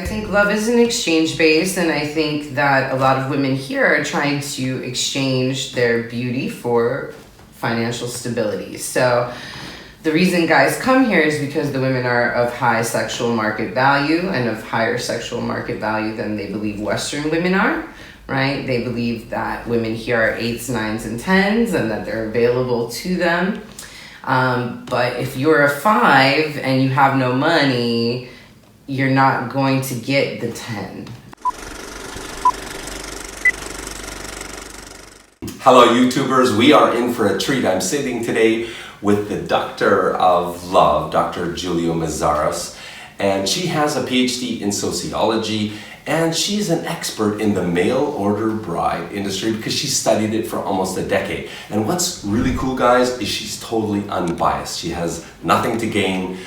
I think love is an exchange base, and I think that a lot of women here are trying to exchange their beauty for financial stability. So the reason guys come here is because the women are of high sexual market value and of higher sexual market value than they believe Western women are, right? They believe that women here are 8s, 9s, and 10s and that they're available to them. But if you're a 5 and you have no money, you're not going to get the 10. Hello YouTubers, we are in for a treat. I'm sitting today with the Doctor of Love, Dr. Julia Meszaros, and she has a PhD in sociology, and she's an expert in the mail order bride industry because she studied it for almost a decade. And what's really cool, guys, is she's totally unbiased. She has nothing to gain.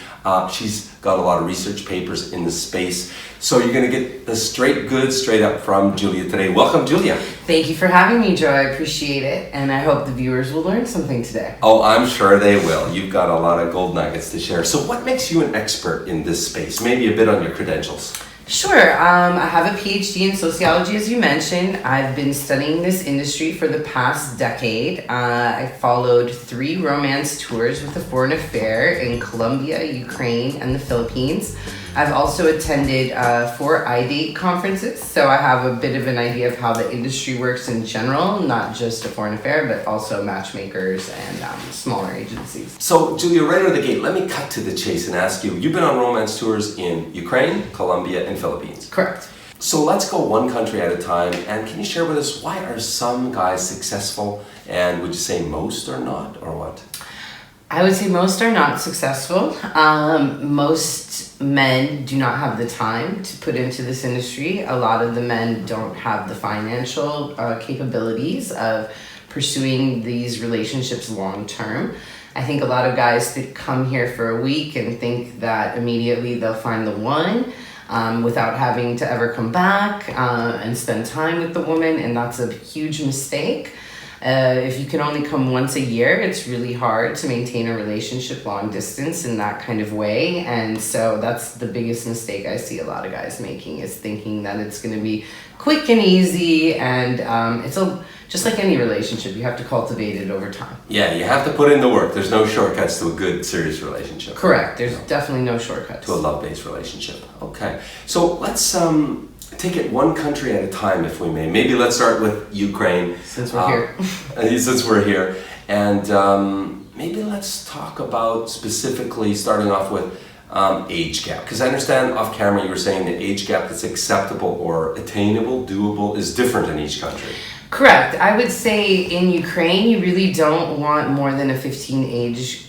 She's got a lot of research papers in the space. So you're going to get the straight goods straight up from Julia today. Welcome, Julia. Thank you for having me, Joe. I appreciate it. And I hope the viewers will learn something today. Oh, I'm sure they will. You've got a lot of gold nuggets to share. So what makes you an expert in this space? Maybe a bit on your credentials. Sure. I have a PhD in sociology, as you mentioned. I've been studying this industry for the past decade. I followed 3 romance tours with a foreign affair in Colombia, Ukraine, and the Philippines. I've also attended 4 iDate conferences, so I have a bit of an idea of how the industry works in general, not just a foreign affair, but also matchmakers and smaller agencies. So, Julia, right out of the gate, let me cut to the chase and ask you, you've been on romance tours in Ukraine, Colombia, and Philippines. Correct. So let's go one country at a time, and can you share with us why are some guys successful, and would you say most are not, or what? I would say most are not successful. Most men do not have the time to put into this industry. A lot of the men don't have the financial capabilities of pursuing these relationships long term. I think a lot of guys that come here for a week and think that immediately they'll find the one without having to ever come back and spend time with the woman, and that's a huge mistake. If you can only come once a year, it's really hard to maintain a relationship long distance in that kind of way. And so that's the biggest mistake I see a lot of guys making, is thinking that it's going to be quick and easy. And just like any relationship, you have to cultivate it over time. Yeah, you have to put in the work. There's no shortcuts to a good, serious relationship. Correct. There's definitely no shortcuts. To a love-based relationship. Okay. So let's take it one country at a time, if we may. Maybe let's start with Ukraine. Since we're here. Since we're here. And maybe let's talk about specifically starting off with age gap. Because I understand off camera you were saying the age gap that's acceptable or attainable, doable, is different in each country. Correct. I would say in Ukraine, you really don't want more than a 15 age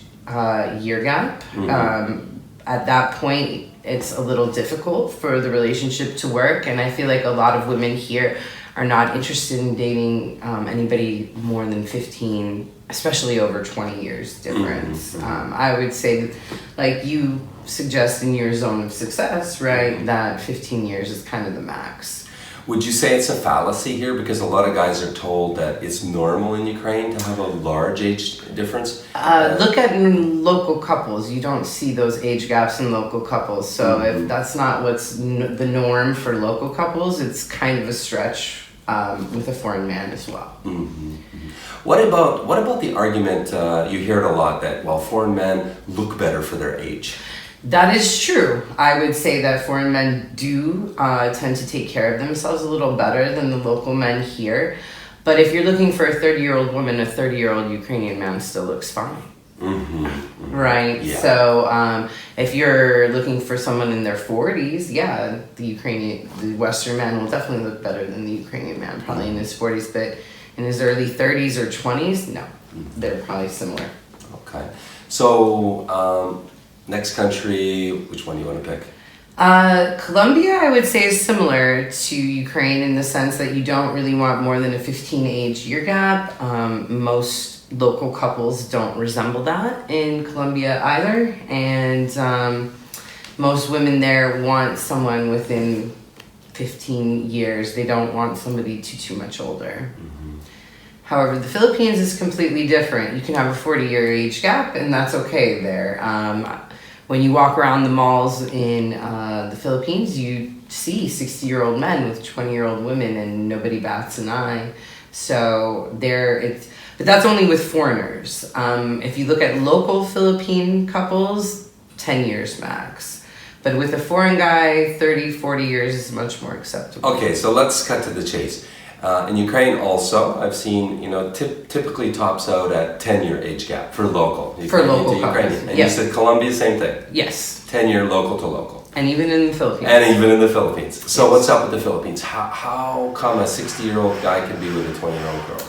year gap. Mm-hmm. At that point, it's a little difficult for the relationship to work, and I feel like a lot of women here are not interested in dating anybody more than 15, especially over 20 years difference. Mm-hmm. I would say that, like you suggest in your zone of success, right, mm-hmm. that 15 years is kind of the max. Would you say it's a fallacy here? Because a lot of guys are told that it's normal in Ukraine to have a large age difference. Look at local couples. You don't see those age gaps in local couples. So mm-hmm. if that's not what's the norm for local couples, it's kind of a stretch with a foreign man as well. Mm-hmm. What about the argument, you hear it a lot, that, well, foreign men look better for their age? That is true. I would say that foreign men do tend to take care of themselves a little better than the local men here. But if you're looking for a 30-year-old woman, a 30-year-old Ukrainian man still looks fine. Mm-hmm. Mm-hmm. Right? Yeah. So if you're looking for someone in their 40s, yeah, the Western man will definitely look better than the Ukrainian man, probably in his 40s. But in his early 30s or 20s, no, they're probably similar. Okay. So next country, which one do you want to pick? Colombia, I would say, is similar to Ukraine in the sense that you don't really want more than a 15 age year gap. Most local couples don't resemble that in Colombia either. And most women there want someone within 15 years. They don't want somebody too much older. Mm-hmm. However, the Philippines is completely different. You can have a 40-year age gap, and that's okay there. when you walk around the malls in the Philippines, you see 60-year-old men with 20-year-old women, and nobody bats an eye. So but that's only with foreigners. If you look at local Philippine couples, 10 years max. But with a foreign guy, 30, 40 years is much more acceptable. Okay, so let's cut to the chase. In Ukraine also, I've seen, typically tops out at 10-year age gap for local. For local to couples. Ukrainian. And Yes. you said Colombia, same thing. Yes. 10-year local to local. And even in the Philippines. So what's up with the Philippines? How come a 60-year-old guy can be with a 20-year-old girl?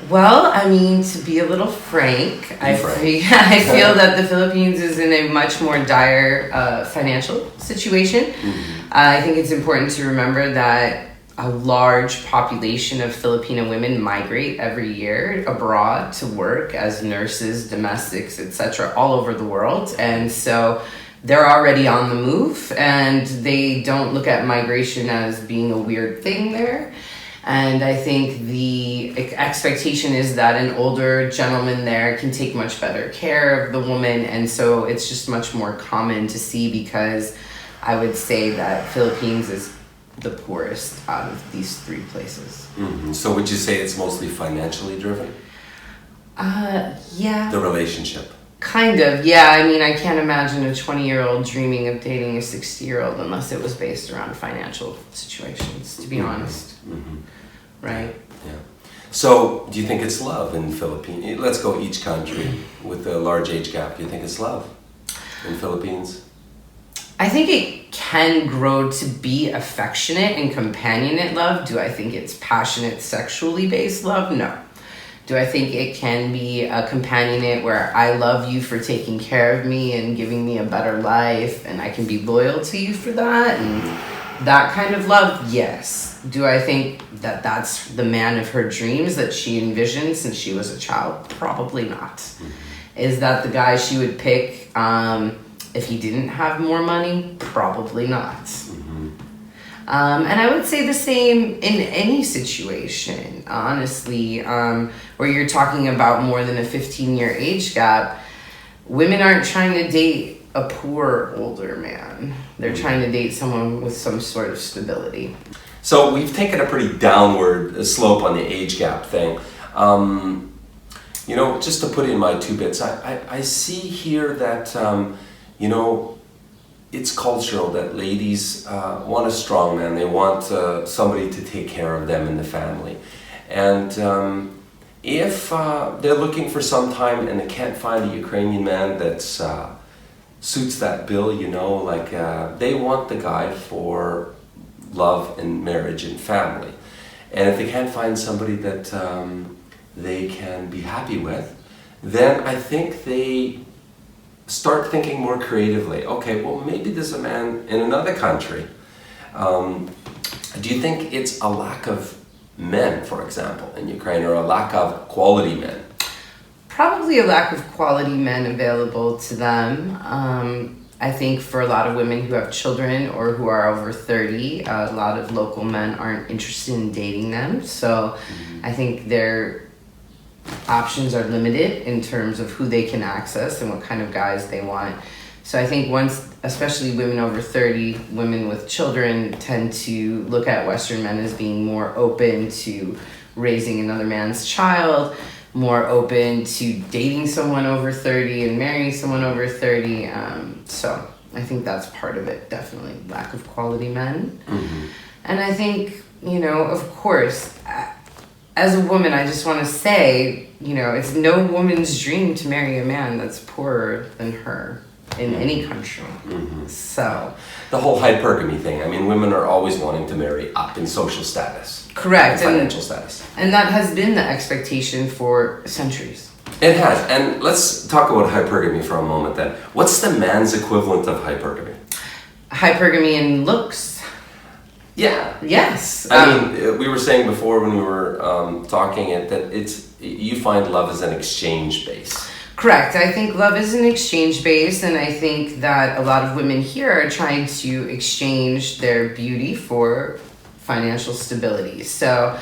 Well, I mean, to be a little frank, I feel that the Philippines is in a much more dire financial situation. Mm-hmm. I think it's important to remember that a large population of Filipino women migrate every year abroad to work as nurses, domestics, etc., all over the world. And so they're already on the move, and they don't look at migration as being a weird thing there. And I think the expectation is that an older gentleman there can take much better care of the woman. And so it's just much more common to see, because I would say that Philippines is the poorest out of these three places. Mm-hmm. So would you say it's mostly financially driven? Yeah. The relationship? Kind of, yeah. I mean, I can't imagine a 20-year-old dreaming of dating a 60-year-old unless it was based around financial situations, to be honest. Mm-hmm. Right? Yeah. So, do you think it's love in Philippines? Let's go each country with a large age gap. Do you think it's love in Philippines? I think it can grow to be affectionate and companionate love. Do I think it's passionate, sexually based love? No. Do I think it can be a companionate where I love you for taking care of me and giving me a better life, and I can be loyal to you for that, and that kind of love? Yes. Do I think that that's the man of her dreams that she envisioned since she was a child? Probably not. Mm-hmm. Is that the guy she would pick if he didn't have more money? Probably not. Mm-hmm. And I would say the same in any situation, honestly, where you're talking about more than a 15-year age gap. Women aren't trying to date a poor older man. They're trying to date someone with some sort of stability. So we've taken a pretty downward slope on the age gap thing. Just to put in my two bits, I see here that, it's cultural that ladies want a strong man. They want somebody to take care of them in the family. And if they're looking for some time and they can't find a Ukrainian man that suits that bill, they want the guy for love and marriage and family. And if they can't find somebody that they can be happy with, then I think they start thinking more creatively. Okay, well, maybe there's a man in another country. Do you think it's a lack of men, for example, in Ukraine, or a lack of quality men? Probably a lack of quality men available to them. I think for a lot of women who have children or who are over 30, a lot of local men aren't interested in dating them. So I think their options are limited in terms of who they can access and what kind of guys they want. So I think especially women over 30, women with children tend to look at Western men as being more open to raising another man's child, more open to dating someone over 30 and marrying someone over 30. So I think that's part of it, definitely. Lack of quality men. Mm-hmm. And I think, of course, as a woman, I just want to say, it's no woman's dream to marry a man that's poorer than her in any country. Mm-hmm. So the whole hypergamy thing. I mean, women are always wanting to marry up in social status. Correct. Financial status. And that has been the expectation for centuries. It has. And let's talk about hypergamy for a moment then. What's the man's equivalent of hypergamy? Hypergamy in looks. Yeah. Yes. We were saying before when we were talking that you find love as an exchange base. Correct. I think love is an exchange base, and I think that a lot of women here are trying to exchange their beauty for financial stability. So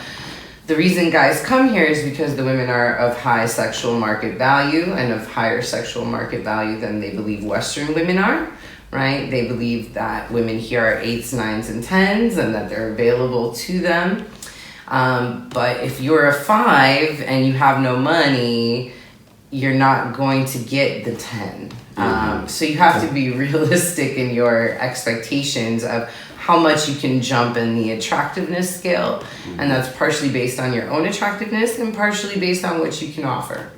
The reason guys come here is because the women are of high sexual market value and of higher sexual market value than they believe Western women are, right? They believe that women here are 8s, 9s, and 10s and that they're available to them. But if you're a 5 and you have no money, you're not going to get the 10. So you have to be realistic in your expectations of how much you can jump in the attractiveness scale. And that's partially based on your own attractiveness and partially based on what you can offer.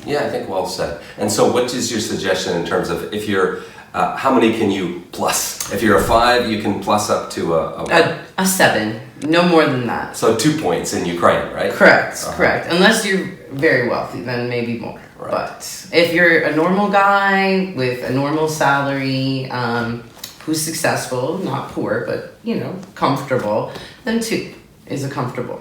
Yeah, I think well said. And so what is your suggestion in terms of if you're, how many can you plus? If you're a 5, you can plus up to a 7. No more than that. So 2 points in Ukraine, right? Correct, correct. Unless you're very wealthy, then maybe more. Right. But if you're a normal guy with a normal salary, who's successful, not poor, but, comfortable, then 2 is a comfortable.